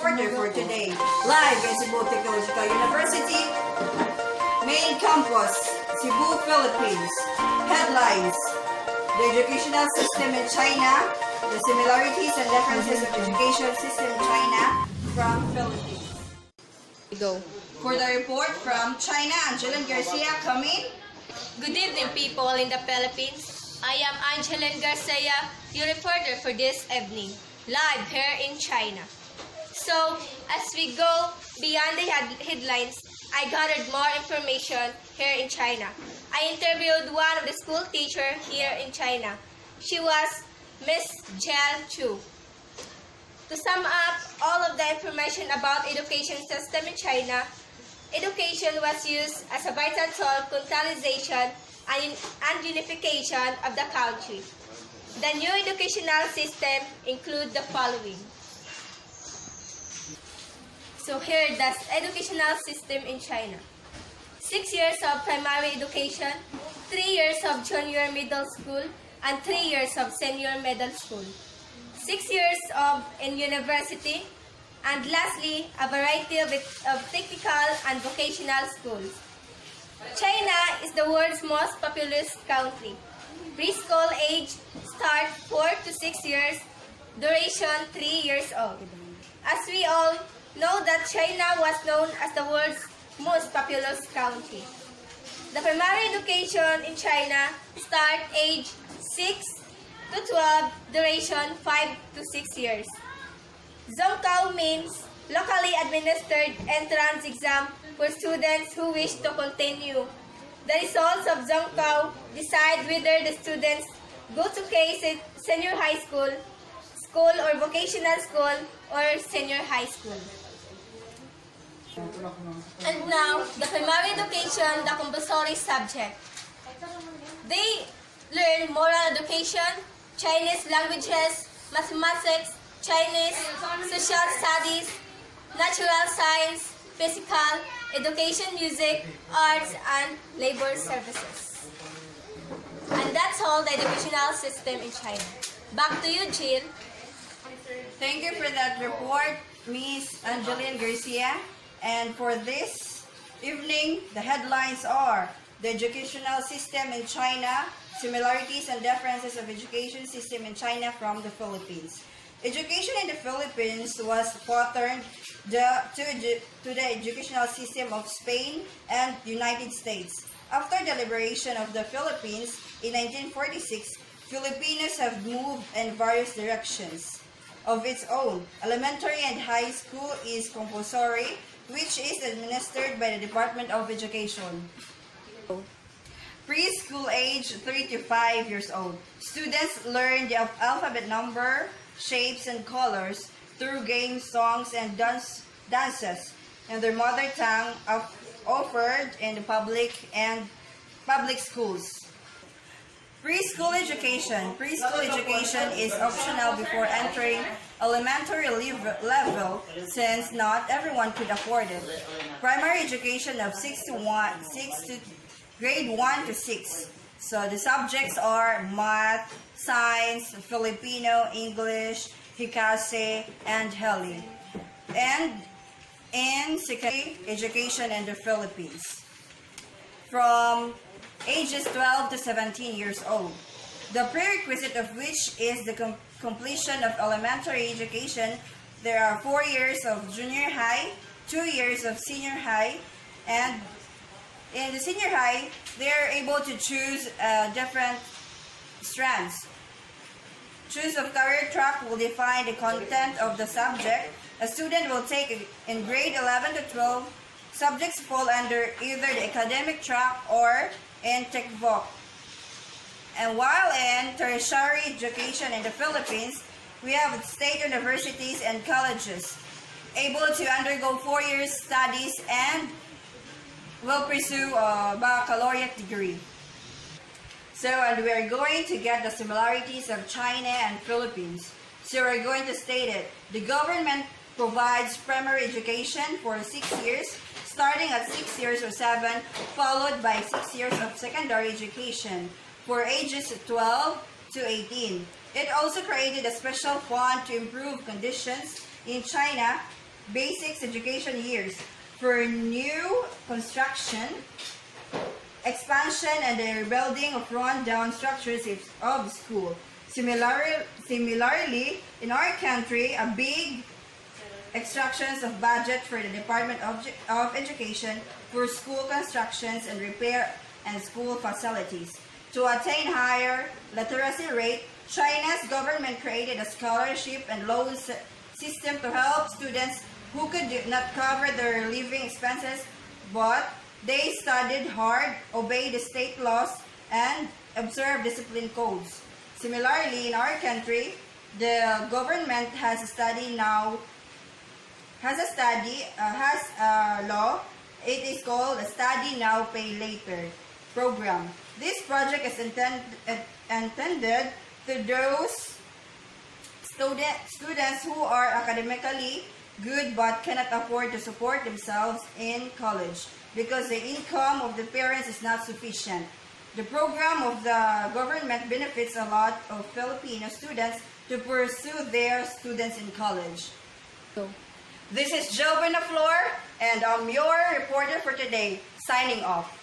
reporter for today. Live in Cebu Technological University, main campus, Cebu, Philippines. Headlines: the educational system in China, the similarities and differences of education system in China from Philippines. Go. For the report from China, Anjelyn Garcia coming. Good evening, people in the Philippines. I am Anjelyn Garcia, your reporter for this evening, live here in China. So, as we go beyond the headlines, I gathered more information here in China. I interviewed one of the school teachers here in China. She was Miss Jel Chu. To sum up all of the information about education system in China, education was used as a vital tool for consolidation and unification of the country. The new educational system includes the following. So here, the educational system in China. 6 years of primary education, 3 years of junior middle school, and 3 years of senior middle school. 6 years in university, and lastly, a variety of technical and vocational schools. China is the world's most populous country. Preschool age start 4 to 6 years, duration 3 years old. As we all know that China was known as the world's most populous country. The primary education in China start age 6 to 12, duration 5 to 6 years. Zhongkao means locally administered entrance exam for students who wish to continue. The results of Zhongkao decide whether the students go to senior high school or vocational school, or senior high school. And now, the primary education, the compulsory subject. They learn moral education, Chinese languages, mathematics, Chinese, social studies, natural science, physical, education, music, arts, and labor services. And that's all the educational system in China. Back to you, Jill. Thank you for that report, Miss Anjelyn Garcia. And for this evening, the headlines are the educational system in China, similarities and differences of education system in China from the Philippines. Education in the Philippines was patterned to the educational system of Spain and United States. After the liberation of the Philippines in 1946, Filipinos have moved in various directions of its own. Elementary and high school is compulsory, which is administered by the Department of Education. Preschool age 3 to 5 years old. Students learn the alphabet number, shapes, and colors through games, songs, and dances in their mother tongue offered in the public schools. Preschool education. Preschool education is optional before entering elementary level since not everyone could afford it. Primary education of grade 1 to 6. So the subjects are math, science, Filipino, English, Hikase, and Heli. And in secondary education in the Philippines, from ages 12 to 17 years old. The prerequisite of which is the completion of elementary education. There are 4 years of junior high, 2 years of senior high, and in the senior high, they are able to choose different strands. Choice of career track will define the content of the subject. A student will take in grade 11 to 12. Subjects fall under either the academic track or in TechVoc. And while in tertiary education in the Philippines, we have state universities and colleges able to undergo 4 years studies and will pursue a baccalaureate degree. So, and we are going to get the similarities of China and Philippines. So we're going to state it. The government provides primary education for 6 years, starting at 6 years or 7, followed by 6 years of secondary education for ages 12 to 18. It also created a special fund to improve conditions in China basics education years for new construction, expansion, and the rebuilding of run-down structures of school. Similarly, in our country, a big extractions of budget for the Department of Education for school constructions and repair and school facilities. To attain higher literacy rate, China's government created a scholarship and loan system to help students who could not cover their living expenses, but they studied hard, obeyed the state laws, and observed discipline codes. Similarly, in our country, the government has a law. It is called a Study Now, Pay Later program. This project is intended to those students who are academically good but cannot afford to support themselves in college because the income of the parents is not sufficient. The program of the government benefits a lot of Filipino students to pursue their students in college. This is Buenaflor, and I'm your reporter for today, signing off.